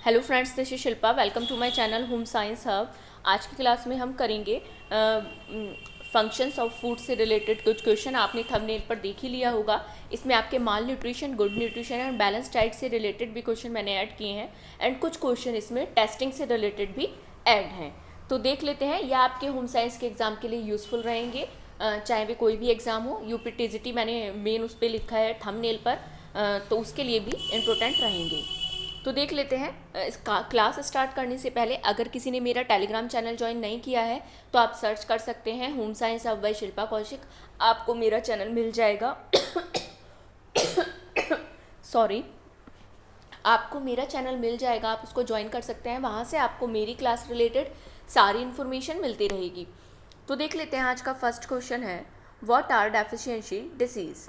Hello friends, this is Shilpa. Welcome to my channel home science hub. आज की class में हम करेंगे फंक्शंस ऑफ फूड से रिलेटेड कुछ क्वेश्चन। आपने थंबनेल पर देख ही लिया होगा। इसमें आपके malnutrition, good nutrition and balance diet से रिलेटेड भी क्वेश्चन मैंने ऐड किए हैं एंड कुछ क्वेश्चन इसमें टेस्टिंग से रिलेटेड भी ऐड हैं। तो देख लेते हैं, यह आपके होम साइंस के एग्ज़ाम के लिए यूज़फुल रहेंगे, चाहे वे कोई भी एग्ज़ाम हो। यूपी टीजीटी मैंने मेन उस पर लिखा है थंबनेल पर, तो उसके लिए भी इम्पोर्टेंट रहेंगे। तो देख लेते हैं। इसका क्लास स्टार्ट करने से पहले अगर किसी ने मेरा टेलीग्राम चैनल ज्वाइन नहीं किया है तो आप सर्च कर सकते हैं home science hub by Shilpa Kaushik. आपको मेरा चैनल मिल जाएगा। सॉरी, आपको मेरा चैनल मिल जाएगा, आप उसको ज्वाइन कर सकते हैं। वहाँ से आपको मेरी क्लास रिलेटेड सारी इन्फॉर्मेशन मिलती रहेगी। तो देख लेते हैं, आज का फर्स्ट क्वेश्चन है, व्हाट आर डेफिशिएंसी डिसीज़।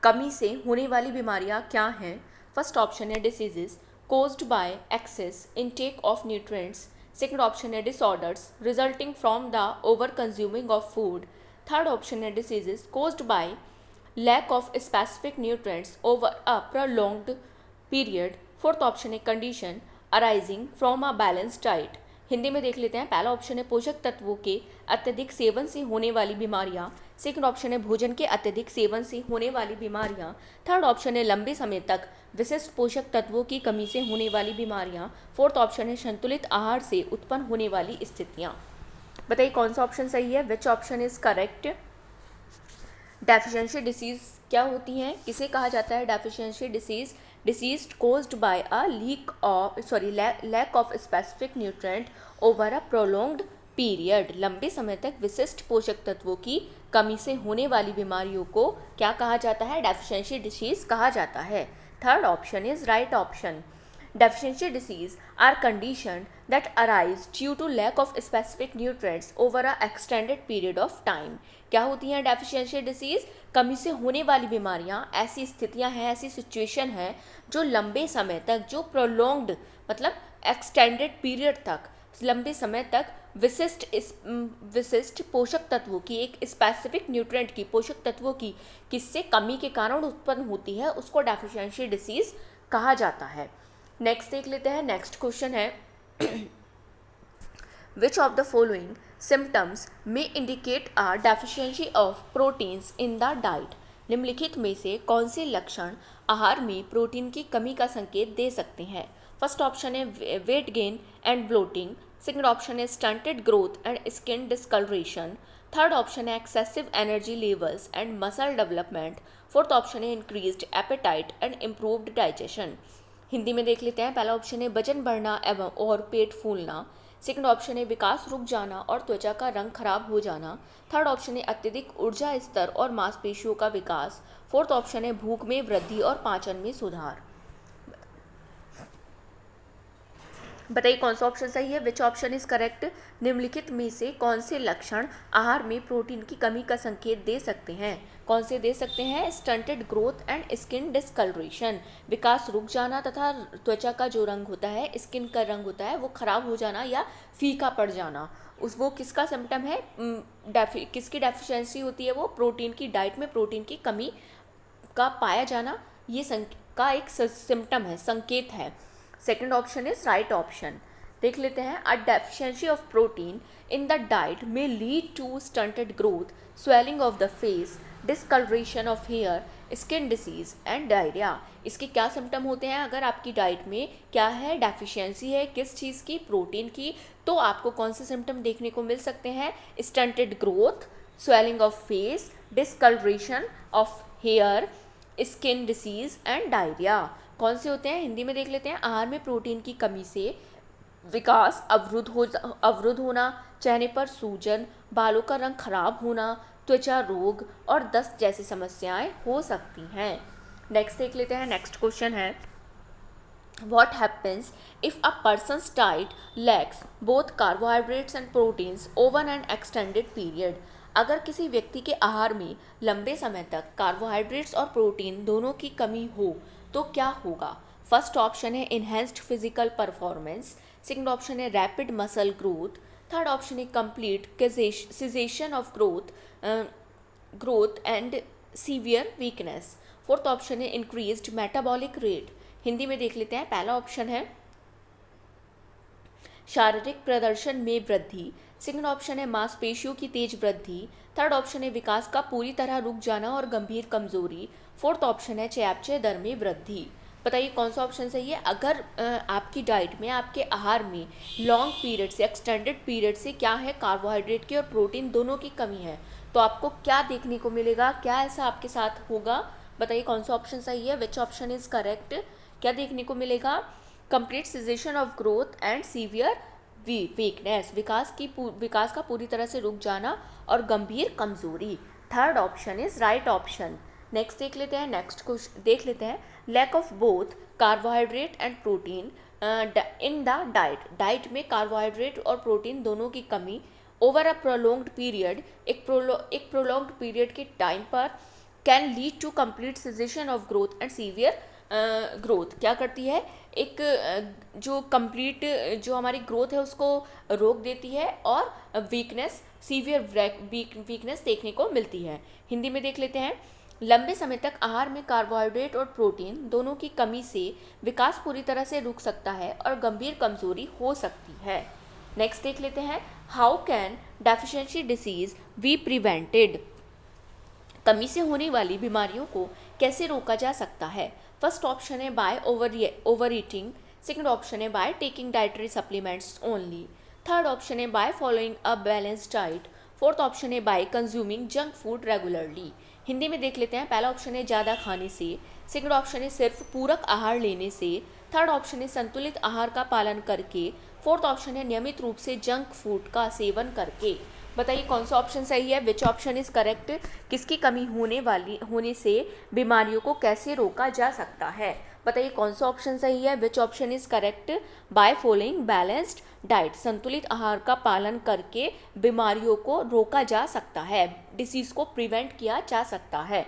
कमी से होने वाली बीमारियाँ क्या हैं। फर्स्ट ऑप्शन है diseases caused by excess intake of nutrients. Second option है disorders resulting from the over consuming of food. Third option है diseases caused by lack of specific nutrients over a prolonged period. Fourth option है condition arising from a balanced diet. Hindi में देख लेते हैं। पहला option है पोषक तत्वों के अत्यधिक सेवन से होने वाली बीमारियां। सेकंड ऑप्शन है भोजन के अत्यधिक सेवन से होने वाली बीमारियां। थर्ड ऑप्शन है लंबे समय तक विशिष्ट पोषक तत्वों की कमी से होने वाली बीमारियां। फोर्थ ऑप्शन है संतुलित आहार से उत्पन्न होने वाली स्थितियां। बताइए कौन सा ऑप्शन सही है, which option is correct. Deficiency disease क्या होती हैं, किसे कहा जाता है deficiency disease. Disease caused by a lack of specific nutrient over a prolonged period. लंबे समय तक विशिष्ट पोषक तत्वों की कमी से होने वाली बीमारियों को क्या कहा जाता है, डेफिशिएंसी डिसीज कहा जाता है। Third option is right option. Deficiency disease are conditions that arise due to lack of specific nutrients over a extended period of time. क्या होती हैं डेफिशिएंसी डिसीज? कमी से होने वाली बीमारियां ऐसी स्थितियां हैं, ऐसी सिचुएशन है जो लंबे समय तक, जो प्रोलॉन्ग्ड मतलब एक्सटेंडेड पीरियड तक, लंबे समय तक विशिष्ट पोषक तत्वों की, एक स्पेसिफिक न्यूट्रिएंट की, पोषक तत्वों की किससे कमी के कारण उत्पन्न होती है, उसको डेफिशिएंसी डिसीज कहा जाता है। नेक्स्ट देख लेते हैं। नेक्स्ट क्वेश्चन है, which of the following symptoms में indicate a deficiency of proteins in the diet. निम्नलिखित में से कौन से लक्षण आहार में प्रोटीन की कमी का संकेत दे सकते हैं। फर्स्ट ऑप्शन है weight gain and bloating. Second option है stunted growth and skin discoloration. Third option है excessive energy levels and muscle development. Fourth option है increased appetite and improved digestion. Hindi में देख लेते हैं। पहला ऑप्शन है वजन बढ़ना एवं और पेट फूलना। सेकंड ऑप्शन है विकास रुक जाना और त्वचा का रंग खराब हो जाना। थर्ड ऑप्शन है अत्यधिक ऊर्जा स्तर और मांसपेशियों का विकास। फोर्थ ऑप्शन है भूख में वृद्धि और पाचन में सुधार। बताइए कौन सा ऑप्शन सही है, विच ऑप्शन इज करेक्ट। निम्नलिखित में से कौन से लक्षण आहार में प्रोटीन की कमी का संकेत दे सकते हैं। कौन से दे सकते हैं, stunted growth and skin discoloration, विकास रुक जाना तथा त्वचा का जो रंग होता है, स्किन का रंग होता है, वो खराब हो जाना या फीका पड़ जाना। वो किसका सिम्टम है, किसकी डेफिशिएंसी होती है, वो प्रोटीन की, डाइट में प्रोटीन की कमी का पाया जाना, ये का एक सिम्टम है, संकेत है। Second option is right option. देख लेते हैं। A deficiency of protein in the diet में lead to stunted growth, swelling of the face, discoloration of hair, skin disease and diarrhoea. इसके क्या सिम्टम होते हैं अगर आपकी डाइट में क्या है, डेफिशिएंसी है किस चीज़ की, प्रोटीन की, तो आपको कौन से सिम्टम देखने को मिल सकते हैं, stunted growth, swelling of face, discoloration of hair, skin disease and diarrhoea. कौन से होते हैं, हिंदी में देख लेते हैं। आहार में प्रोटीन की कमी से विकास अवरुद्ध होना, चेहरे पर सूजन, बालों का रंग खराब होना, त्वचा रोग और दस्त जैसी समस्याएं हो सकती हैं। नेक्स्ट देख लेते हैं। नेक्स्ट क्वेश्चन है, what happens if a person's diet lacks both carbohydrates and proteins over an extended period। अगर किसी व्यक्ति के आहार में लंबे समय तक कार्बोहाइड्रेट्स और प्रोटीन दोनों की कमी हो तो क्या होगा। फर्स्ट ऑप्शन है enhanced physical performance. Second option है rapid muscle growth. Third option है complete cessation of growth and severe weakness. Fourth option है इंक्रीज्ड मेटाबॉलिक रेट। हिंदी में देख लेते हैं। पहला ऑप्शन है शारीरिक प्रदर्शन में वृद्धि। सेकंड ऑप्शन है मांसपेशियों की तेज वृद्धि। थर्ड ऑप्शन है विकास का पूरी तरह रुक जाना और गंभीर कमजोरी। फोर्थ ऑप्शन है चयापचय दर में वृद्धि। बताइए कौन सा ऑप्शन सही है। अगर आपकी डाइट में, आपके आहार में लॉन्ग पीरियड से, एक्सटेंडेड पीरियड से क्या है, कार्बोहाइड्रेट की और प्रोटीन दोनों की कमी है, तो आपको क्या देखने को मिलेगा, क्या ऐसा आपके साथ होगा। बताइए कौन सा ऑप्शन सही है, विच ऑप्शन इज करेक्ट। क्या देखने को मिलेगा, complete cessation of growth and severe weakness, विकास का पूरी तरह से रुक जाना और गंभीर कमजोरी। Third option is right option. Next देख लेते हैं, नेक्स्ट क्वेश्चन देख लेते हैं। Lack of both carbohydrate and protein in the diet में कार्बोहाइड्रेट और प्रोटीन दोनों की कमी ओवर अ प्रोलॉन्ग्ड पीरियड, एक प्रोलॉन्ग्ड पीरियड के टाइम पर can lead to complete cessation of growth and severe growth. क्या करती है, एक जो कंप्लीट जो हमारी ग्रोथ है उसको रोक देती है और वीकनेस, सीवियर वीकनेस देखने को मिलती है। हिंदी में देख लेते हैं। लंबे समय तक आहार में कार्बोहाइड्रेट और प्रोटीन दोनों की कमी से विकास पूरी तरह से रुक सकता है और गंभीर कमजोरी हो सकती है। नेक्स्ट देख लेते हैं, how can deficiency disease be prevented. कमी से होने वाली बीमारियों को कैसे रोका जा सकता है। फर्स्ट ऑप्शन है by overeating. Second option है by taking dietary supplements only. Third option है by following a balanced diet. Fourth option है by consuming junk food regularly. Hindi में देख लेते हैं। पहला ऑप्शन है ज़्यादा खाने से। सेकेंड ऑप्शन है सिर्फ पूरक आहार लेने से। थर्ड ऑप्शन है संतुलित आहार का पालन करके। फोर्थ ऑप्शन है नियमित रूप से जंक फूड का सेवन करके। बताइए कौन सा ऑप्शन सही है, विच ऑप्शन इज करेक्ट। किसकी कमी होने से बीमारियों को कैसे रोका जा सकता है। बताइए कौन सा ऑप्शन सही है, which option is correct. By following balanced diet, संतुलित आहार का पालन करके बीमारियों को रोका जा सकता है, डिसीज को प्रिवेंट किया जा सकता है।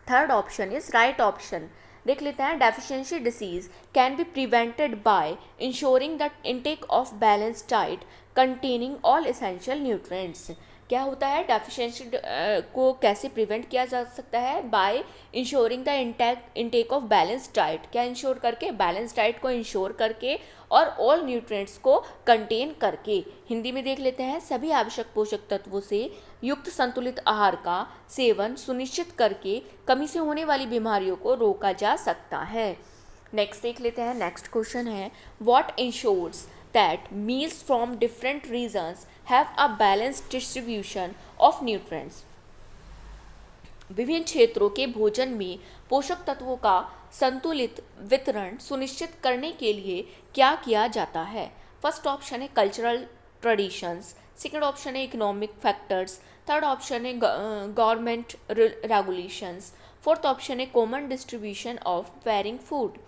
Third option is right option. देख लेते हैं, deficiency disease can be prevented by ensuring the intake of balanced diet containing all essential nutrients. क्या होता है, डेफिशिएंसी को कैसे प्रिवेंट किया जा सकता है, by ensuring the intake of balanced diet. क्या इंश्योर करके, बैलेंस डाइट को इंश्योर करके और ऑल न्यूट्रिएंट्स को कंटेन करके। हिंदी में देख लेते हैं, सभी आवश्यक पोषक तत्वों से युक्त संतुलित आहार का सेवन सुनिश्चित करके कमी से होने वाली बीमारियों को रोका जा सकता है। नेक्स्ट देख लेते हैं, नेक्स्ट क्वेश्चन है, what ensures that meals from different regions have a balanced distribution of nutrients। विभिन्न क्षेत्रों के भोजन में पोषक तत्वों का संतुलित वितरण सुनिश्चित करने के लिए क्या किया जाता है। फर्स्ट ऑप्शन है कल्चरल ट्रेडिशंस। सेकंड ऑप्शन है इकोनॉमिक फैक्टर्स। थर्ड ऑप्शन है गवर्नमेंट रेगुलेशंस। फोर्थ ऑप्शन है common distribution of varying food.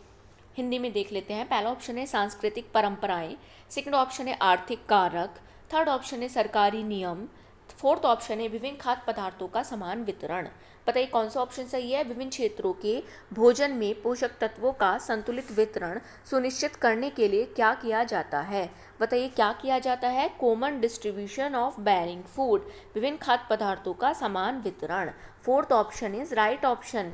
Hindi में देख लेते हैं। पहला ऑप्शन है सांस्कृतिक परंपराएं। सेकंड ऑप्शन है आर्थिक कारक। थर्ड ऑप्शन है सरकारी नियम। फोर्थ ऑप्शन है विभिन्न खाद्य पदार्थों का समान वितरण। बताइए कौन सा ऑप्शन सही है। विभिन्न क्षेत्रों के भोजन में पोषक तत्वों का संतुलित वितरण सुनिश्चित करने के लिए क्या किया जाता है। बताइए क्या किया जाता है। Common distribution of varying food, विभिन्न खाद्य पदार्थों का समान वितरण। Fourth option is right option.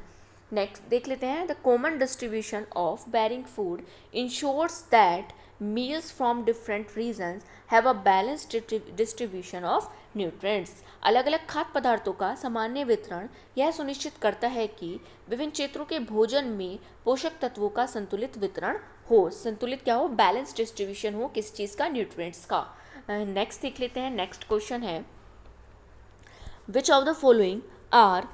Next देख लेते हैं, the common distribution of varying food ensures that meals from different regions have a balanced distribution of nutrients। अलग अलग खाद्य पदार्थों का सामान्य वितरण यह सुनिश्चित करता है कि विभिन्न क्षेत्रों के भोजन में पोषक तत्वों का संतुलित वितरण हो। संतुलित क्या हो, बैलेंस डिस्ट्रीब्यूशन हो, किस चीज़ का, न्यूट्रिएंट्स का। नेक्स्ट देख लेते हैं, नेक्स्ट क्वेश्चन है, which of the following are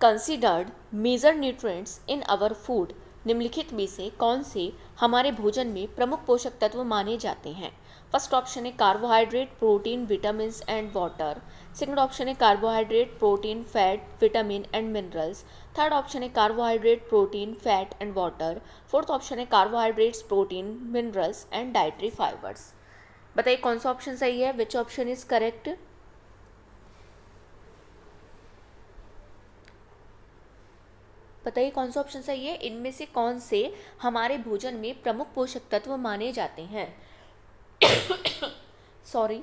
considered major nutrients in our food. निम्नलिखित में से कौन से हमारे भोजन में प्रमुख पोषक तत्व माने जाते हैं। फर्स्ट ऑप्शन है carbohydrate, protein, vitamin and water. Second option है carbohydrate, protein, fat, vitamin and minerals. Third option है carbohydrate, protein, fat and water. Fourth option है carbohydrates, protein, minerals and dietary fibres. बताइए कौन सा ऑप्शन सही है, which option is correct. बताइए कौन सा ऑप्शन सही है। इनमें से कौन से हमारे भोजन में प्रमुख पोषक तत्व माने जाते हैं। सॉरी,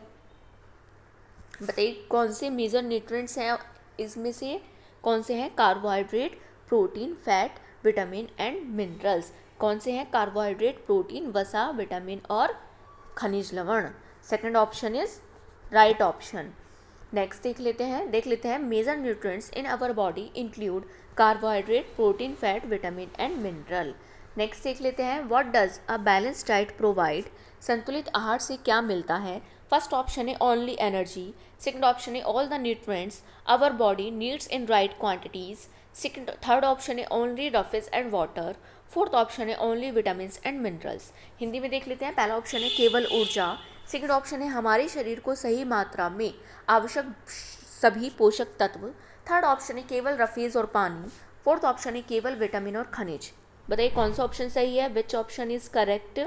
बताइए कौन से मेजर न्यूट्रिएंट्स हैं, इसमें से कौन से हैं। Carbohydrate, protein, fat, vitamin and minerals. कौन से हैं, कार्बोहाइड्रेट, प्रोटीन, वसा, विटामिन और खनिज लवण। Second option is right option. Next देख लेते हैं major nutrients in our body include carbohydrate, protein, fat, vitamin and mineral. Next देख लेते हैं what does a balance diet provide. संतुलित आहार से क्या मिलता है। फर्स्ट ऑप्शन है ओनली एनर्जी, सेकंड ऑप्शन है all the nutrients our body needs in right quantities, second third option है only roughage and water, fourth option है only vitamin and minerals. Hindi में देख लेते हैं। पहला ऑप्शन है केवल ऊर्जा, सेकंड ऑप्शन है हमारे शरीर को सही मात्रा में आवश्यक सभी पोषक तत्व, थर्ड ऑप्शन है केवल रफेज और पानी, फोर्थ ऑप्शन है केवल विटामिन और खनिज। बताइए कौन सा ऑप्शन सही है, which option is correct.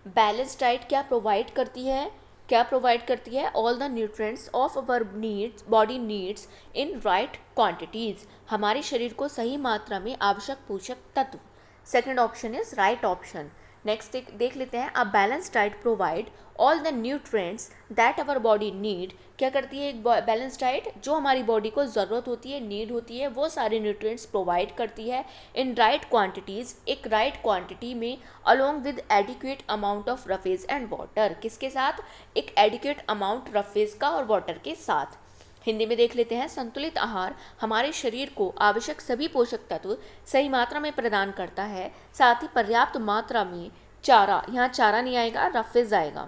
Balance diet क्या प्रोवाइड करती है, क्या प्रोवाइड करती है, all the nutrients of our needs body needs in right quantities, हमारे शरीर को सही मात्रा में आवश्यक पोषक तत्व। Second option is right option. Next देख लेते हैं अ balance diet provide all the nutrients that our body need. क्या करती है एक बैलेंस डाइट, जो हमारी बॉडी को ज़रूरत होती है, नीड होती है, वो सारे न्यूट्रिएंट्स प्रोवाइड करती है इन राइट क्वांटिटीज़, एक राइट क्वांटिटी में, along with adequate amount of roughage and water. किसके साथ, एक एडिक्वेट अमाउंट रफेज का और वाटर के साथ। हिंदी में देख लेते हैं संतुलित आहार हमारे शरीर को आवश्यक सभी पोषक तत्व सही मात्रा में प्रदान करता है, साथ ही पर्याप्त मात्रा में चारा, यहाँ चारा नहीं आएगा, रफेज आएगा,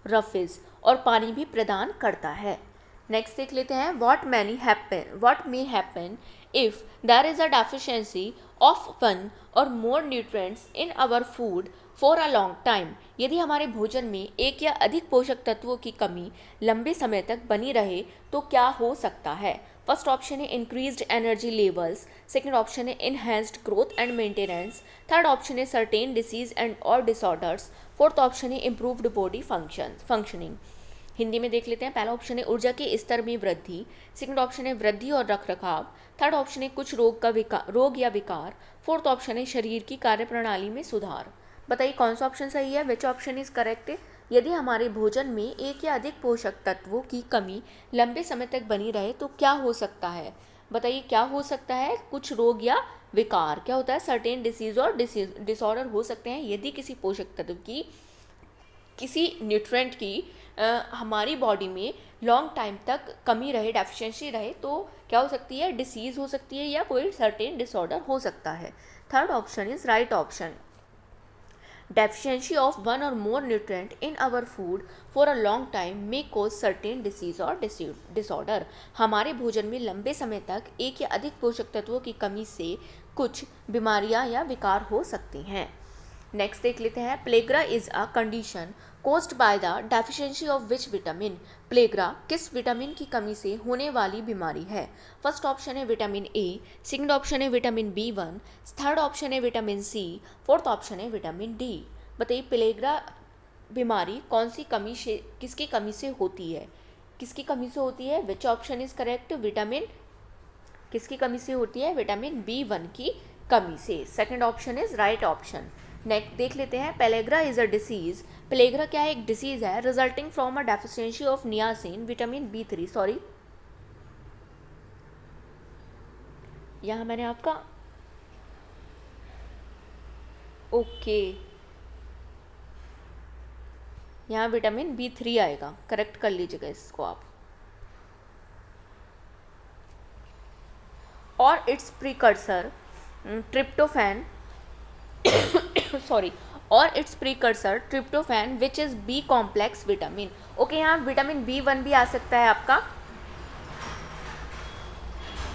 रफेज और पानी भी प्रदान करता है। नेक्स्ट देख लेते हैं what may happen if there is a deficiency of one or more nutrients in our food for a long time. यदि हमारे भोजन में एक या अधिक पोषक तत्वों की कमी लंबे समय तक बनी रहे तो क्या हो सकता है। फर्स्ट ऑप्शन है increased energy levels, second option है enhanced growth and maintenance, third option है सर्टेन डिसीज एंड और डिसऑर्डर्स, फोर्थ ऑप्शन है इम्प्रूव्ड बॉडी फंक्शनिंग। हिंदी में देख लेते हैं। पहला ऑप्शन है ऊर्जा के स्तर में वृद्धि, सेकंड ऑप्शन है वृद्धि और रखरखाव, थर्ड ऑप्शन है कुछ रोग या विकार, फोर्थ ऑप्शन है शरीर की कार्यप्रणाली में सुधार। बताइए कौन सा ऑप्शन सही है, विच ऑप्शन इज करेक्ट। यदि हमारे भोजन में एक या अधिक पोषक तत्वों की कमी लंबे समय तक बनी रहे तो क्या हो सकता है। बताइए क्या हो सकता है, कुछ रोग या विकार। क्या होता है, सर्टेन डिसीज और डिसऑर्डर हो सकते हैं यदि किसी पोषक तत्व की, किसी न्यूट्रिएंट की हमारी बॉडी में लॉन्ग टाइम तक कमी रहे, डेफिशिएंसी रहे, तो क्या हो सकती है, डिसीज़ हो सकती है या कोई सर्टेन डिसऑर्डर हो सकता है। Third option is right option. Deficiency of one or more nutrient in our food for a long time may cause certain disease or disorder. हमारे भोजन में लंबे समय तक एक या अधिक पोषक तत्वों की कमी से कुछ बीमारियां या विकार हो सकती हैं। नेक्स्ट देख लेते हैं pellagra is a condition caused by the deficiency of which vitamin. Pellagra किस विटामिन की कमी से होने वाली बीमारी है। फर्स्ट ऑप्शन है विटामिन ए, सेकंड ऑप्शन है विटामिन B1, थर्ड ऑप्शन है विटामिन सी, फोर्थ ऑप्शन है विटामिन डी। बताइए प्लेग्रा बीमारी कौन सी कमी से, किसकी कमी से होती है, किसकी कमी से होती है, which option is correct. Vitamin किसकी कमी से होती है, विटामिन B1 की कमी से। Second option is right option. Next देख लेते हैं pellagra is a disease. Pellagra क्या है, एक डिसीज है resulting from a deficiency of niacin vitamin B3। Sorry, यहाँ मैंने आपका ओके, यहाँ विटामिन B3 आएगा, करेक्ट कर लीजिएगा इसको आप। और इट्स प्रीकर्सर ट्रिप्टोफैन सॉरी, और its precursor tryptophan which is B complex vitamin. Okay, यहाँ विटामिन B1 भी आ सकता है आपका।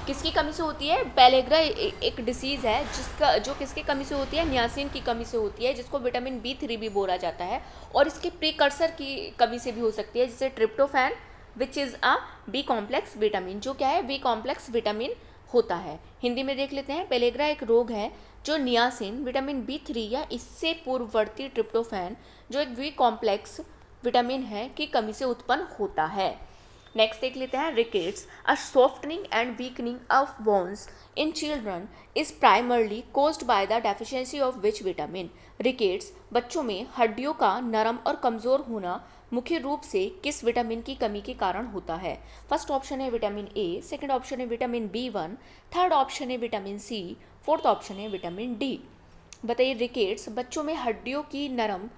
किसकी कमी से होती है, पेलेग्रा एक डिसीज़ है जिसका, जो किसकी कमी से होती है, नियासिन की कमी से होती है, जिसको विटामिन B3 भी बोला जाता है, और इसके प्रीकर्सर की कमी से भी हो सकती है, जैसे tryptophan which is a B complex vitamin, जो क्या है, बी कॉम्प्लेक्स विटामिन होता है। हिंदी में देख लेते हैं पेलेग्रा एक रोग है जो नियासिन विटामिन B3 या इससे पूर्ववर्ती ट्रिप्टोफैन जो एक बी कॉम्प्लेक्स विटामिन है की कमी से उत्पन्न होता है। नेक्स्ट देख लेते हैं rickets, a softening and weakening of bones in children is primarily caused by the deficiency of which vitamin. Rickets बच्चों में हड्डियों का नरम और कमज़ोर होना मुख्य रूप से किस विटामिन की कमी के कारण होता है? फर्स्ट ऑप्शन है विटामिन ए, सेकंड ऑप्शन है विटामिन B1, थर्ड ऑप्शन है विटामिन सी, फोर्थ ऑप्शन है विटामिन डी। बताइए रिकेट्स बच्चों में हड्डियों की नरम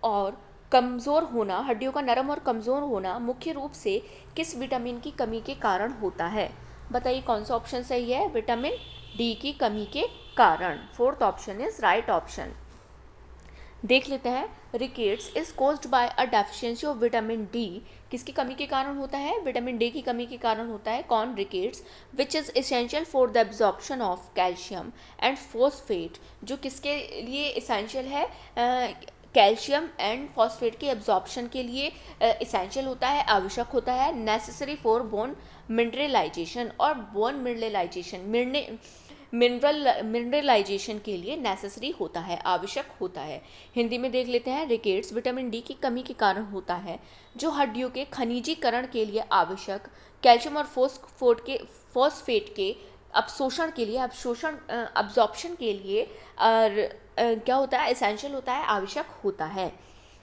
और कमज़ोर होना, हड्डियों का नरम और कमज़ोर होना मुख्य रूप से किस विटामिन की कमी के कारण होता है? बताइए कौन सा ऑप्शन सही है? विटामिन डी की कमी के कारण। Fourth option is right option. देख लेते हैं rickets is caused by a deficiency of vitamin D, किसकी कमी के कारण होता है? विटामिन डी की कमी के कारण होता है। कौन? Rickets, which is essential for the absorption of calcium and phosphate, जो किसके लिए एसेंशियल है? कैल्शियम एंड फॉस्फेट के एब्जॉर्प्शन के लिए एसेंशियल होता है, आवश्यक होता है। नेसेसरी फॉर बोन मिनरलाइजेशन, और बोन मिनरलाइजेशन के लिए नेसेसरी होता है, आवश्यक होता है। हिंदी में देख लेते हैं रिकेट्स विटामिन डी की कमी के कारण होता है, जो हड्डियों के खनिजीकरण के लिए आवश्यक कैल्शियम और फॉस्फेट के अवशोषण के लिए अब्जॉर्प्शन के लिए क्या होता है? एसेंशियल होता है, आवश्यक होता है।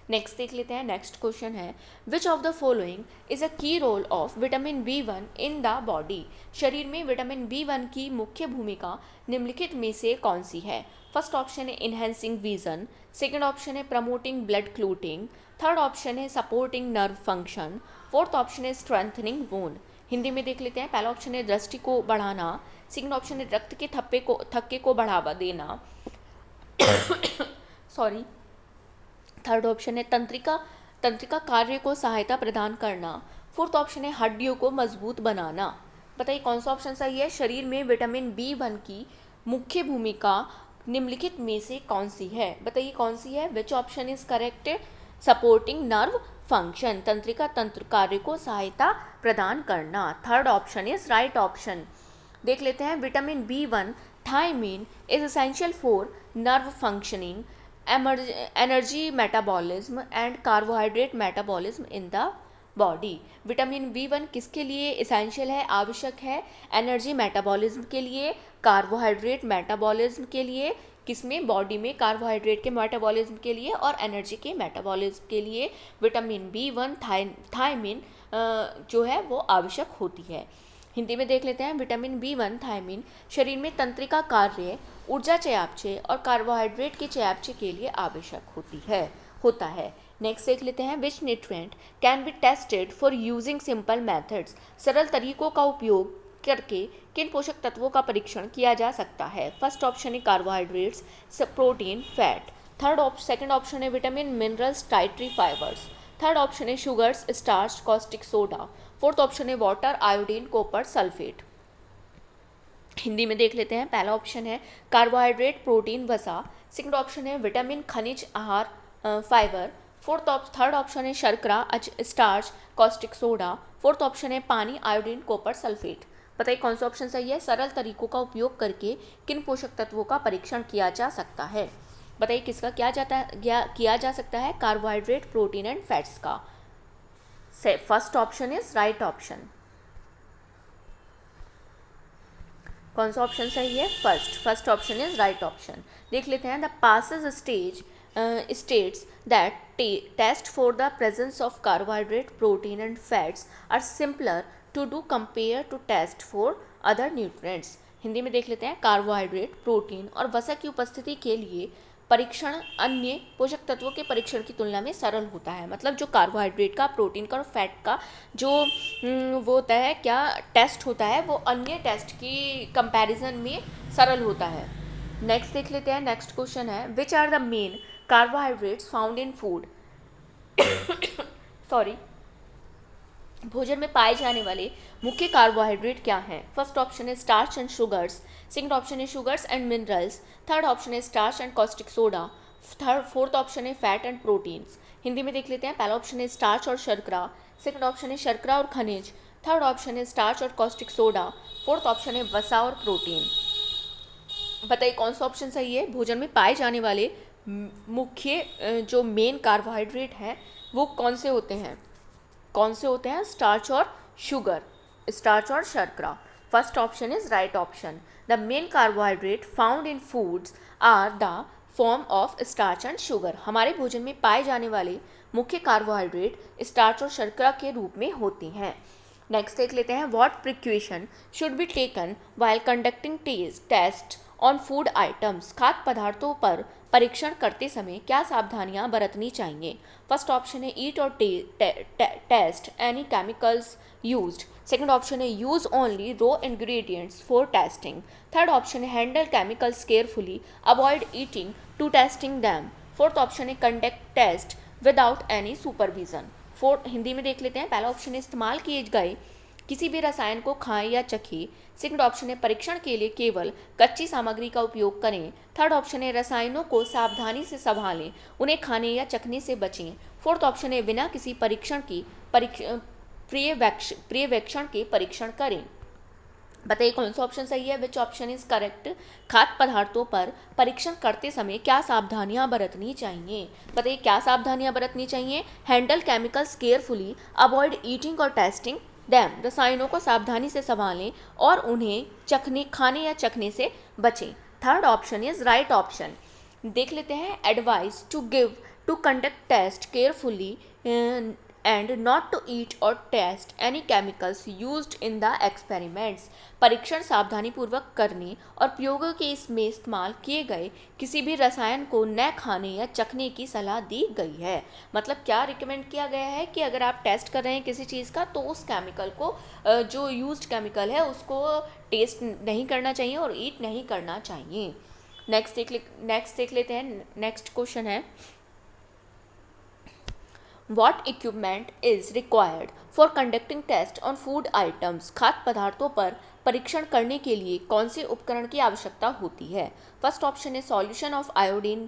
नेक्स्ट देख लेते हैं, नेक्स्ट क्वेश्चन है which of the following is a key role of vitamin B1 in the body. शरीर में विटामिन B1 की मुख्य भूमिका निम्नलिखित में से कौन सी है? फर्स्ट ऑप्शन है इनहेंसिंग विजन, सेकंड ऑप्शन है प्रमोटिंग ब्लड क्लूटिंग, थर्ड ऑप्शन है supporting nerve function, fourth option है स्ट्रेंथनिंग बोन। हिंदी में देख लेते हैं, पहला ऑप्शन है दृष्टि को बढ़ाना, सेकंड ऑप्शन है रक्त के थक्के को बढ़ावा देना सॉरी, थर्ड ऑप्शन है तंत्रिका कार्य को सहायता प्रदान करना, फोर्थ ऑप्शन है हड्डियों को मजबूत बनाना। बताइए कौन सा ऑप्शन सही है? शरीर में विटामिन B1 की मुख्य भूमिका निम्नलिखित में से कौन सी है? बताइए कौन सी है? Which option is correct? Supporting nerve function, तंत्रिका तंत्र कार्य को सहायता प्रदान करना। Third option is right option. देख लेते हैं vitamin B1 thiamine is essential for nerve functioning, energy metabolism and carbohydrate metabolism in the body. Vitamin B1 किसके लिए एसेंशियल है, आवश्यक है? एनर्जी मेटाबॉलिज्म के लिए, कार्बोहाइड्रेट मेटाबॉलिज्म के लिए, किसमें? बॉडी में कार्बोहाइड्रेट के मेटाबॉलिज्म के लिए और एनर्जी के मेटाबॉलिज्म के लिए विटामिन B1 थायमीन जो है वो आवश्यक होती है। हिंदी में देख लेते हैं विटामिन B1 थायमीन शरीर में तंत्रिका कार्य, ऊर्जा चयापचय और कार्बोहाइड्रेट के चयापचय के लिए आवश्यक होता है। नेक्स्ट देख लेते हैं विच nutrient can be tested for using simple methods. सरल तरीकों का उपयोग करके किन पोषक तत्वों का परीक्षण किया जा सकता है? फर्स्ट ऑप्शन है carbohydrates, protein, fat, second option है vitamin, minerals, dietary fibres, third option है sugars, starch, caustic soda, fourth option है water, iodine, copper, sulphate. Hindi में देख लेते हैं, पहला ऑप्शन है कार्बोहाइड्रेट, प्रोटीन, वसा, सेकंड ऑप्शन है विटामिन, खनिज, आहार, फाइबर, थर्ड ऑप्शन है शर्करा, starch, caustic soda, fourth option है पानी, आयोडीन, कॉपर, सल्फेट। बताइए कौन सा ऑप्शन सही है? सरल तरीकों का उपयोग करके किन पोषक तत्वों का परीक्षण किया जा सकता है? बताइए किसका किया जा सकता है? कार्बोहाइड्रेट, प्रोटीन एंड फैट्स का। First option is right option. कौन सा ऑप्शन सही है? First option is right option. देख लेते हैं the passage states that test for the presence of carbohydrate, protein and fats are simpler to do compared to test for other nutrients। Hindi में देख लेते हैं कार्बोहाइड्रेट, प्रोटीन और वसा की उपस्थिति के लिए परीक्षण अन्य पोषक तत्वों के परीक्षण की तुलना में सरल होता है। मतलब जो कार्बोहाइड्रेट का, प्रोटीन का और फैट का जो वो होता है, क्या टेस्ट होता है, वो अन्य टेस्ट की कंपैरिजन में सरल होता है। नेक्स्ट देख लेते हैं, नेक्स्ट क्वेश्चन है which are the main carbohydrates found in food. Sorry, भोजन में पाए जाने वाले मुख्य कार्बोहाइड्रेट क्या हैं? फर्स्ट ऑप्शन है starch and sugars, second option है sugars and minerals, third option है starch and caustic soda, fourth option है फैट एंड प्रोटीन्स। हिंदी में देख लेते हैं, पहला ऑप्शन है स्टार्च और शर्करा, सेकंड ऑप्शन है शर्करा और खनिज, थर्ड ऑप्शन है स्टार्च और कॉस्टिक सोडा, फोर्थ ऑप्शन है वसा और प्रोटीन। बताइए कौन सा ऑप्शन सही है? भोजन में पाए जाने वाले मुख्य जो मेन कार्बोहाइड्रेट हैं वो कौन से होते हैं? कौन से होते हैं? स्टार्च और शुगर, स्टार्च और शर्करा। First option is right option. The main carbohydrate found in foods are the form of starch and sugar. हमारे भोजन में पाए जाने वाले मुख्य कार्बोहाइड्रेट स्टार्च और शर्करा के रूप में होते हैं। नेक्स्ट देख लेते हैं, what precaution should be taken while conducting test on food items. खाद्य पदार्थों पर परीक्षण करते समय क्या सावधानियां बरतनी चाहिए? फर्स्ट ऑप्शन है eat or taste any chemicals used. Second option है use only raw ingredients for testing. Third option है handle chemicals carefully, avoid eating to tasting them. Fourth option है conduct test without any supervision. Hindi में देख लेते हैं, पहला option है इस्तेमाल किए गए किसी भी रसायन को खाएं या चखें। सेकंड ऑप्शन है परीक्षण के लिए केवल कच्ची सामग्री का उपयोग करें। थर्ड ऑप्शन है रसायनों को सावधानी से संभालें, उन्हें खाने या चखने से बचें। फोर्थ ऑप्शन है बिना किसी परीक्षण की पर्यवेक्षण के परीक्षण करें। बताइए कौन सा ऑप्शन सही है? Which option is correct? खाद्य पदार्थों पर परीक्षण करते समय क्या सावधानियां बरतनी चाहिए? बताइए क्या सावधानियां बरतनी चाहिए? Handle chemicals carefully, avoid eating और टेस्टिंग डैम। रसायनों को सावधानी से संभालें और उन्हें खाने या चखने से बचें। Third option is right option. देख लेते हैं, advice to conduct test carefully and not to eat or taste any chemicals used in the experiments. परीक्षण सावधानी पूर्वक करने और प्रयोगों के इसमें इस्तेमाल किए गए किसी भी रसायन को न खाने या चखने की सलाह दी गई है। मतलब क्या रिकमेंड किया गया है कि अगर आप टेस्ट कर रहे हैं किसी चीज़ का तो उस केमिकल को, जो यूज्ड केमिकल है उसको टेस्ट नहीं करना चाहिए और ईट नहीं करना चाहिए। नेक्स्ट देख लेते हैं, नेक्स्ट क्वेश्चन है, What equipment is required for conducting test on food items? खाद्य पदार्थों पर परीक्षण करने के लिए कौन से उपकरण की आवश्यकता होती है? फर्स्ट ऑप्शन है solution of iodine,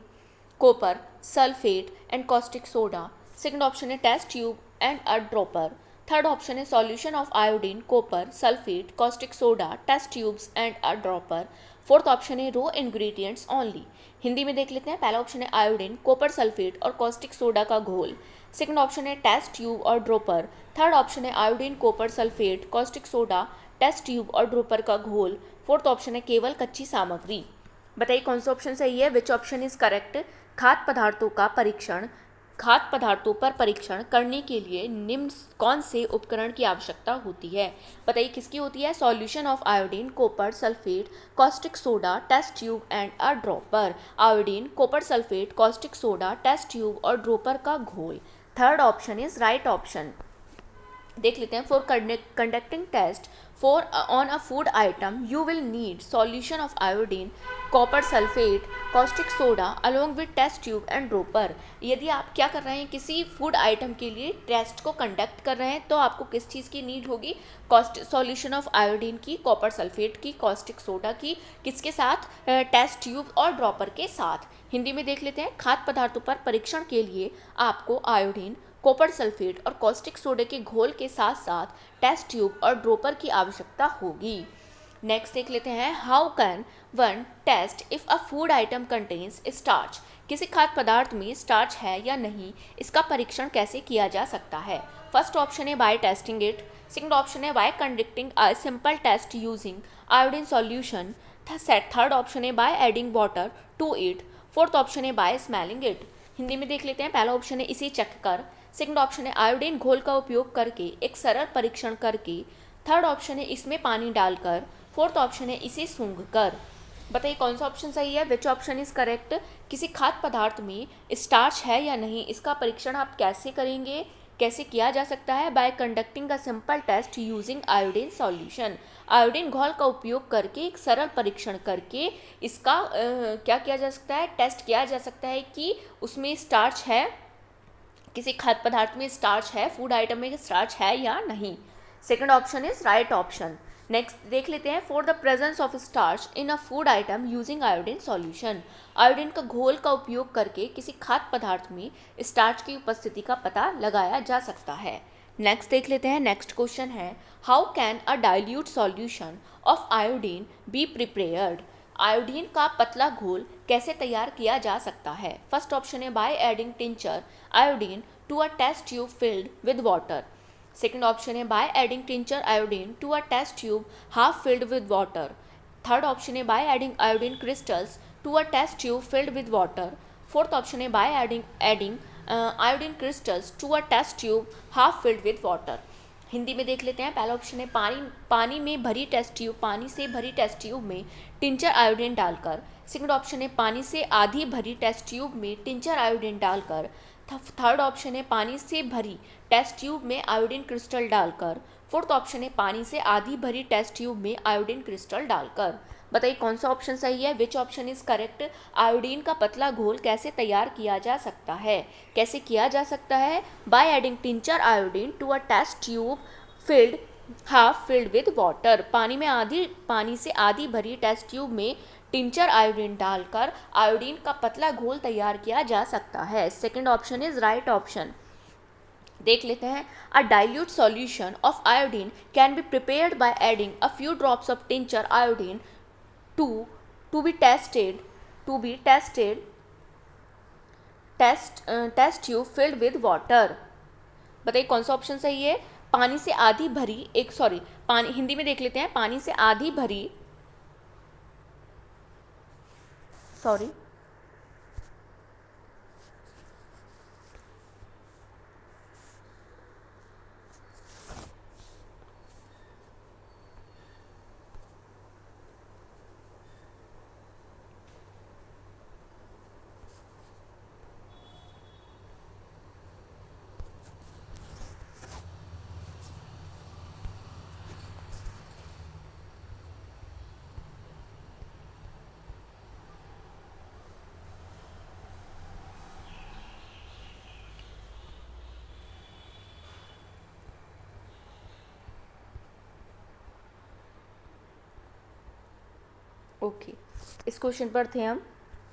copper, sulphate and caustic soda. Second option है test tube and a dropper. Third option है solution of iodine, copper, sulphate, caustic soda, test tubes and a dropper. Fourth option है raw ingredients only. Hindi में देख लेते हैं, पहला option है iodine, copper sulphate और कॉस्टिक सोडा का घोल। सेकंड ऑप्शन है टेस्ट ट्यूब और ड्रॉपर। थर्ड ऑप्शन है iodine, copper sulphate, caustic soda, test tube और ड्रॉपर का घोल। फोर्थ ऑप्शन है केवल कच्ची सामग्री। बताइए कौन सा ऑप्शन सही है? Which option is correct? खाद्य पदार्थों पर परीक्षण करने के लिए निम्न कौन से उपकरण की आवश्यकता होती है? बताइए किसकी होती है? Solution of iodine, copper sulphate, caustic soda, test tube and a dropper. Iodine, copper sulphate, caustic soda, test tube और ड्रॉपर का घोल। Third option is right option. देख लेते हैं, for conducting test on a food item you will need solution of iodine, copper sulphate, caustic soda along with test tube and dropper. यदि आप क्या कर रहे हैं, किसी फूड आइटम के लिए टेस्ट को कंडक्ट कर रहे हैं तो आपको किस चीज़ की नीड होगी? सॉल्यूशन ऑफ आयोडीन की, कॉपर सल्फेट की, कॉस्टिक सोडा की, किसके साथ? टेस्ट ट्यूब और ड्रॉपर के साथ। हिंदी में देख लेते हैं, खाद्य पदार्थों पर परीक्षण के लिए आपको आयोडीन, कॉपर सल्फेट और कॉस्टिक सोडे के घोल के साथ साथ टेस्ट ट्यूब और ड्रॉपर की आवश्यकता होगी। नेक्स्ट देख लेते हैं, how can one test if a food item contains starch. किसी खाद्य पदार्थ में स्टार्च है या नहीं, इसका परीक्षण कैसे किया जा सकता है? फर्स्ट ऑप्शन है by testing it. Second option है by conducting a simple test using iodine solution. Third option है by adding water to it. Fourth option है बाय स्मेलिंग इट। हिंदी में देख लेते हैं, पहला ऑप्शन है इसे चख कर। सेकंड ऑप्शन है आयोडीन घोल का उपयोग करके एक सरल परीक्षण करके। थर्ड ऑप्शन है इसमें पानी डालकर। फोर्थ ऑप्शन है इसे सूंघ कर। बताइए कौन सा ऑप्शन सही है? Which option is correct? किसी खाद्य पदार्थ में स्टार्च है या नहीं, इसका परीक्षण आप कैसे करेंगे, कैसे किया जा सकता है? By conducting a simple test using iodine solution. Iodine घोल का उपयोग करके एक सरल परीक्षण करके इसका क्या किया जा सकता है? टेस्ट किया जा सकता है कि उसमें स्टार्च है, किसी खाद्य पदार्थ में स्टार्च है, फूड आइटम में स्टार्च है या नहीं। Second option is right option. Next देख लेते हैं, for the presence of starch in a food item using iodine solution. Iodine का घोल का उपयोग करके किसी खाद्य पदार्थ में स्टार्च की उपस्थिति का पता लगाया जा सकता है। नेक्स्ट देख लेते हैं, नेक्स्ट क्वेश्चन है, how can a dilute solution of iodine be prepared. Iodine का पतला घोल कैसे तैयार किया जा सकता है? फर्स्ट ऑप्शन है by adding tincture iodine to a test tube filled with water. Second option है by adding tincture iodine to a test tube half filled with water. Third option है by adding iodine crystals to a test tube filled with water. Fourth option है by adding iodine crystals to a test tube half filled with water. Hindi में देख लेते हैं। पहला option है पानी में भरी टेस्ट ट्यूब, पानी से भरी टेस्ट ट्यूब में टिंचर आयोडीन डालकर। सेकंड ऑप्शन है पानी से आधी भरी टेस्ट ट्यूब में टिंचर आयोडीन डालकर। थर्ड ऑप्शन है पानी से भरी टेस्ट ट्यूब में आयोडीन क्रिस्टल डालकर। फोर्थ ऑप्शन है पानी से आधी भरी टेस्ट ट्यूब में आयोडीन क्रिस्टल डालकर। बताइए कौन सा ऑप्शन सही है, which option is correct. Iodine का पतला घोल कैसे तैयार किया जा सकता है? कैसे किया जा सकता है? By adding tincture iodine to a test tube filled half filled with water. पानी से आधी भरी टेस्ट ट्यूब में टिंचर आयोडीन डालकर आयोडीन का पतला घोल तैयार किया जा सकता है। Second option is right option. देख लेते हैं। A dilute solution of iodine can be prepared by adding a few drops of tincture iodine to be tested test tube filled with water। बताइए कौन सा ऑप्शन सही है। पानी से आधी भरी पानी, हिंदी में देख लेते हैं। पानी से आधी भरी ओके इस क्वेश्चन पर थे हम,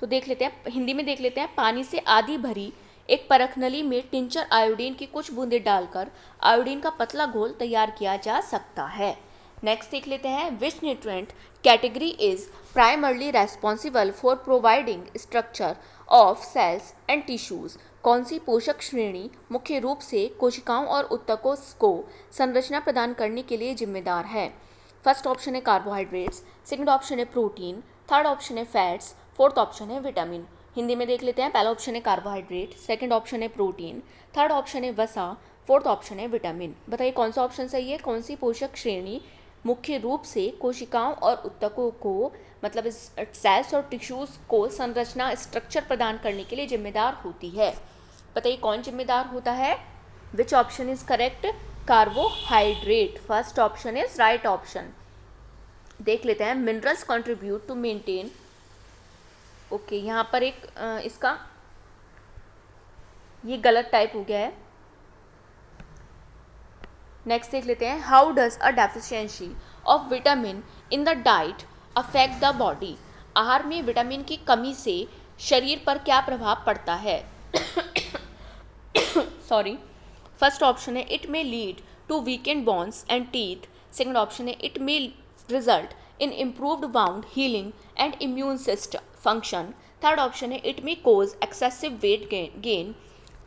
तो देख लेते हैं। हिंदी में देख लेते हैं। पानी से आधी भरी एक परख नली में टिंचर आयोडीन की कुछ बूंदें डालकर आयोडीन का पतला घोल तैयार किया जा सकता है। नेक्स्ट देख लेते हैं। Which nutrient category is primarily responsible for providing structure of cells and tissues. कौन सी पोषक श्रेणी मुख्य रूप से कोशिकाओं और ऊतकों को संरचना प्रदान करने के लिए जिम्मेदार है? फर्स्ट ऑप्शन है कार्बोहाइड्रेट्स, सेकंड ऑप्शन है प्रोटीन, थर्ड ऑप्शन है फैट्स, फोर्थ ऑप्शन है विटामिन। हिंदी में देख लेते हैं। पहला ऑप्शन है कार्बोहाइड्रेट, सेकंड ऑप्शन है प्रोटीन, थर्ड ऑप्शन है वसा, फोर्थ ऑप्शन है विटामिन। बताइए कौन सा ऑप्शन सही है। कौन सी पोषक श्रेणी मुख्य रूप से कोशिकाओं और ऊतकों को मतलब सेल्स और टिश्यूज को संरचना स्ट्रक्चर प्रदान करने के लिए जिम्मेदार होती है? बताइए कौन जिम्मेदार होता है। Which option is correct. Carbohydrate. First option is right option. देख लेते हैं। Minerals contribute to maintain. Okay यहाँ पर एक इसका ये गलत टाइप हो गया है। नेक्स्ट देख लेते हैं। How does a deficiency of vitamin in the diet affect the body. आहार में विटामिन की कमी से शरीर पर क्या प्रभाव पड़ता है? सॉरी। फर्स्ट ऑप्शन है it may lead to weakened bones and teeth. Second option है it may result in improved wound healing and immune system function. Third option है it may cause excessive weight gain.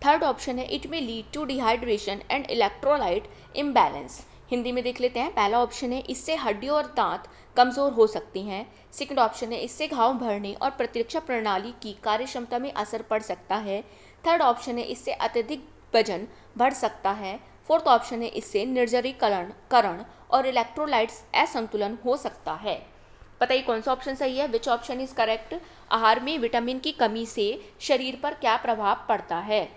Third option है it may lead to dehydration and electrolyte imbalance. Hindi में देख लेते हैं। पहला option है इससे हड्डियों और दांत कमज़ोर हो सकती हैं। सेकंड ऑप्शन है इससे घाव भरने और प्रतिरक्षा प्रणाली की कार्यक्षमता में असर पड़ सकता है। थर्ड ऑप्शन है इससे अत्यधिक वजन बढ़ सकता है। फोर्थ ऑप्शन है इससे निर्जलीकरण और इलेक्ट्रोलाइट्स असंतुलन हो सकता है। बताइए कौन सा ऑप्शन सही है। Which option is correct. आहार में विटामिन की कमी से शरीर पर क्या प्रभाव पड़ता है?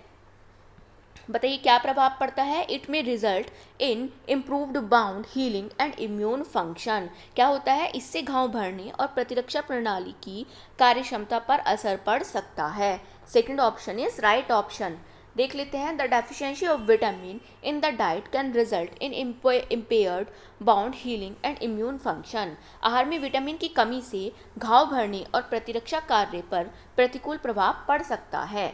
बताइए क्या प्रभाव पड़ता है। इट में result in improved wound healing and immune function. क्या होता है? इससे घाव भरने और प्रतिरक्षा प्रणाली की कार्यक्षमता पर असर पड़ सकता है। Second option is right option. देख लेते हैं। The deficiency of vitamin in the diet can result in impaired bound healing and immune function. आहार में विटामिन की कमी से घाव भरने और प्रतिरक्षा कार्य पर प्रतिकूल प्रभाव पड़ सकता है।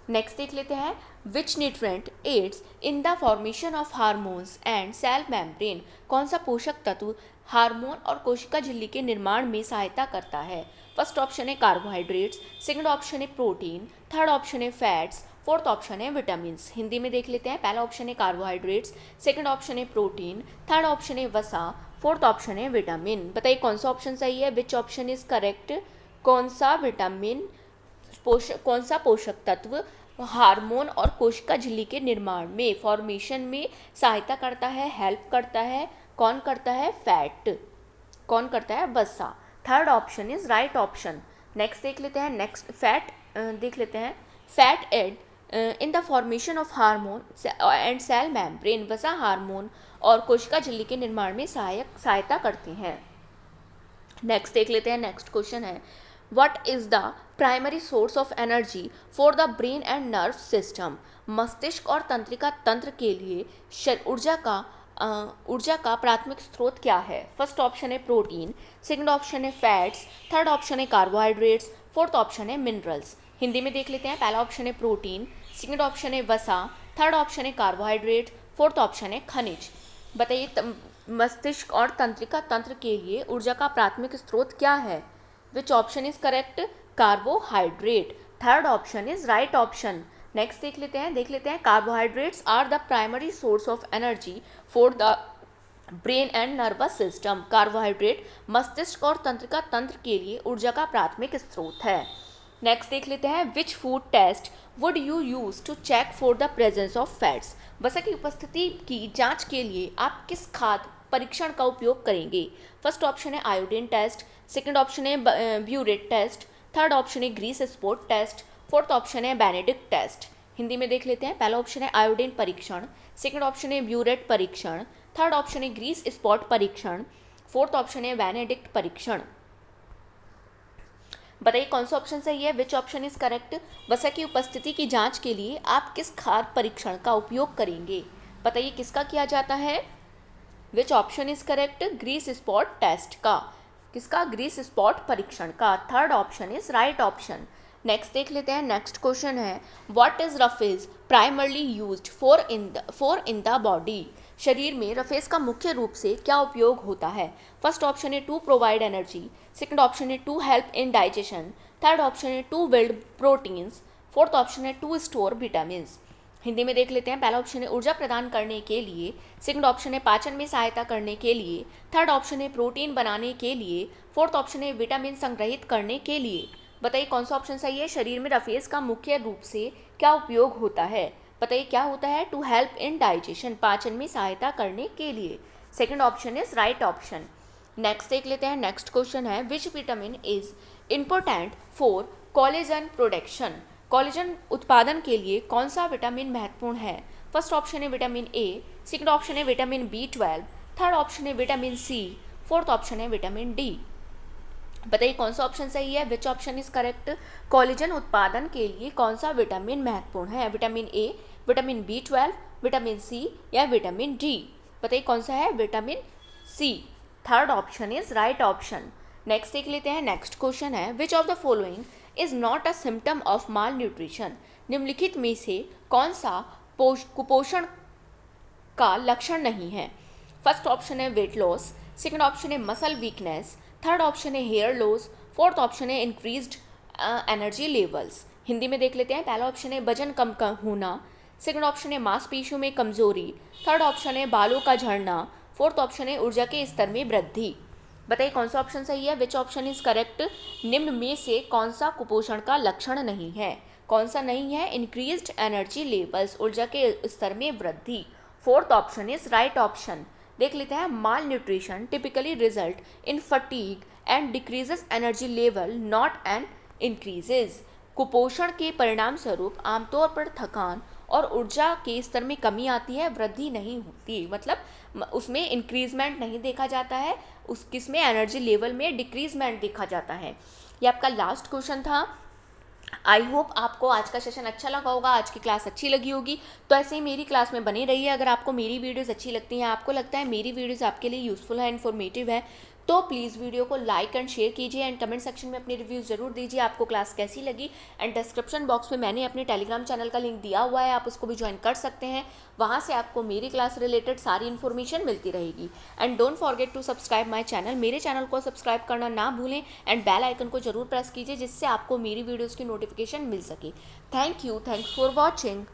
नेक्स्ट देख लेते हैं। Which nutrient aids in the formation of hormones and cell membrane. कौन सा पोषक तत्व हार्मोन और कोशिका झिल्ली के निर्माण में सहायता करता है? फर्स्ट ऑप्शन है कार्बोहाइड्रेट्स, सेकंड ऑप्शन है प्रोटीन, थर्ड ऑप्शन है फैट्स, फोर्थ ऑप्शन है विटामिन्स। हिंदी में देख लेते हैं, पहला ऑप्शन है कार्बोहाइड्रेट्स, सेकंड ऑप्शन है प्रोटीन, थर्ड ऑप्शन है वसा, फोर्थ ऑप्शन है विटामिन। बताइए कौन सा ऑप्शन सही है, विच ऑप्शन इज करेक्ट। कौन सा विटामिन कौन सा पोषक तत्व हार्मोन और कोशिका झिल्ली के निर्माण में, फॉर्मेशन में सहायता करता है, हेल्प करता है, कौन करता है, फैट, कौन करता है, वसा। Third option is right option. Next देख लेते हैं, नेक्स्ट फैट देख लेते हैं, fat aid in the formation of hormone and cell membrane. वसा हार्मोन और कोशिका झिल्ली के निर्माण में सहायता करती हैं। नेक्स्ट देख लेते हैं, नेक्स्ट क्वेश्चन है, what is the primary source of energy for the brain and nerve system. मस्तिष्क और तंत्रिका तंत्र के लिए ऊर्जा का प्राथमिक स्रोत क्या है। फर्स्ट ऑप्शन है प्रोटीन, सेकंड ऑप्शन है फैट्स, थर्ड ऑप्शन है कार्बोहाइड्रेट्स, फोर्थ ऑप्शन है मिनरल्स। हिंदी में देख लेते हैं, पहला ऑप्शन है प्रोटीन, सेकंड ऑप्शन है वसा, थर्ड ऑप्शन है कार्बोहाइड्रेट, फोर्थ ऑप्शन है खनिज। बताइए मस्तिष्क और तंत्रिका तंत्र के लिए ऊर्जा का प्राथमिक स्रोत क्या है। Which option is correct, carbohydrate. Third option is right option. Next देख लेते हैं carbohydrates are the primary source of energy for the brain and nervous system. Carbohydrate मस्तिष्क और तंत्रिका तंत्र के लिए ऊर्जा का प्राथमिक स्रोत है। नेक्स्ट देख लेते हैं, which food test would you use to check for the presence of fats. वसा की उपस्थिति की जांच के लिए आप किस खाद्य परीक्षण का उपयोग करेंगे। फर्स्ट ऑप्शन है आयोडीन टेस्ट, सेकंड ऑप्शन है ब्यूरेट टेस्ट, थर्ड ऑप्शन है grease spot test, fourth option है बेनेडिक्ट टेस्ट। हिंदी में देख लेते हैं, पहला ऑप्शन है आयोडीन परीक्षण, सेकंड ऑप्शन है ब्यूरेट परीक्षण, थर्ड ऑप्शन है ग्रीस स्पॉट परीक्षण, फोर्थ ऑप्शन है बेनेडिक्ट परीक्षण। बताइए कौन सा ऑप्शन सही है, विच ऑप्शन इज करेक्ट। वसा की उपस्थिति की जांच के लिए आप किस खाद्य परीक्षण का उपयोग करेंगे। बताइए किसका किया जाता है, which option is correct, grease spot test का, किसका, ग्रीस स्पॉट परीक्षण का। Third option is right option. Next देख लेते हैं, नेक्स्ट क्वेश्चन है, what is roughage primarily used for in the body. शरीर में रफेज का मुख्य रूप से क्या उपयोग होता है। फर्स्ट ऑप्शन है to provide energy, second option है to help in digestion, third option है to build proteins, fourth option है टू स्टोर विटामिन्स। हिंदी में देख लेते हैं, पहला ऑप्शन है ऊर्जा प्रदान करने के लिए, सेकंड ऑप्शन है पाचन में सहायता करने के लिए, थर्ड ऑप्शन है प्रोटीन बनाने के लिए, फोर्थ ऑप्शन है विटामिन संग्रहित करने के लिए। बताइए कौन सा ऑप्शन सही है, शरीर में रफेज का मुख्य रूप से क्या उपयोग होता है। बताइए क्या होता है, टू हेल्प इन डाइजेशन, पाचन में सहायता करने के लिए। Second option is right option. Next देख लेते हैं, नेक्स्ट क्वेश्चन है, which vitamin is important for collagen production. Collagen उत्पादन के लिए कौन सा विटामिन महत्वपूर्ण है। फर्स्ट ऑप्शन है विटामिन ए, सेकंड ऑप्शन है विटामिन B12, थर्ड ऑप्शन है विटामिन सी, फोर्थ ऑप्शन है विटामिन डी। बताइए कौन सा ऑप्शन सही है, which option is correct. Collagen उत्पादन के लिए कौन सा विटामिन महत्वपूर्ण है, vitamin A, vitamin B12, vitamin C या विटामिन डी। बताइए कौन सा है, vitamin C. Third option is right option. Next देख लेते हैं, नेक्स्ट क्वेश्चन है, which of the following is not a symptom of malnutrition. निम्नलिखित में से कौन सा कुपोषण का लक्षण नहीं है। फर्स्ट ऑप्शन है वेट लॉस, सेकंड ऑप्शन है मसल वीकनेस, थर्ड ऑप्शन है हेयर लॉस, फोर्थ ऑप्शन है इंक्रीज्ड एनर्जी लेवल्स। हिंदी में देख लेते हैं, पहला ऑप्शन है वजन कम होना, सेकंड ऑप्शन है मांसपेशियों में कमजोरी, थर्ड ऑप्शन है बालों का झड़ना, फोर्थ ऑप्शन है ऊर्जा के स्तर में वृद्धि। बताइए कौन सा ऑप्शन सही है, विच ऑप्शन इज करेक्ट। निम्न में से कौन सा कुपोषण का लक्षण नहीं है। कौन सा नहीं है, इंक्रीज्ड एनर्जी लेवल्स, ऊर्जा के स्तर में वृद्धि। Fourth option is right option. देख लेते हैं, malnutrition typically result in fatigue and decreases energy level not and increases. कुपोषण के परिणाम स्वरूप आमतौर पर थकान और ऊर्जा के स्तर में कमी आती है, वृद्धि नहीं होती, मतलब उसमें इंक्रीजमेंट नहीं देखा जाता है, किसमें एनर्जी लेवल में डिक्रीजमेंट देखा जाता है। ये आपका लास्ट क्वेश्चन था। आई होप आपको आज का सेशन अच्छा लगा होगा, आज की क्लास अच्छी लगी होगी। तो ऐसे ही मेरी क्लास में बनी रहिए। अगर आपको मेरी वीडियोस अच्छी लगती हैं, आपको लगता है मेरी वीडियोस आपके लिए यूज़फुल है, इन्फॉर्मेटिव है, तो प्लीज़ वीडियो को लाइक एंड शेयर कीजिए एंड कमेंट सेक्शन में अपनी रिव्यू ज़रूर दीजिए आपको क्लास कैसी लगी। एंड डिस्क्रिप्शन बॉक्स में मैंने अपने टेलीग्राम चैनल का लिंक दिया हुआ है, आप उसको भी ज्वाइन कर सकते हैं। वहाँ से आपको मेरी क्लास रिलेटेड सारी इन्फॉर्मेशन मिलती रहेगी। And don't forget to subscribe my channel, मेरे चैनल को सब्सक्राइब करना ना भूलें एंड बेल आइकन को जरूर प्रेस कीजिए जिससे आपको मेरी वीडियोज़ की नोटिफिकेशन मिल सके। Thank you for watching.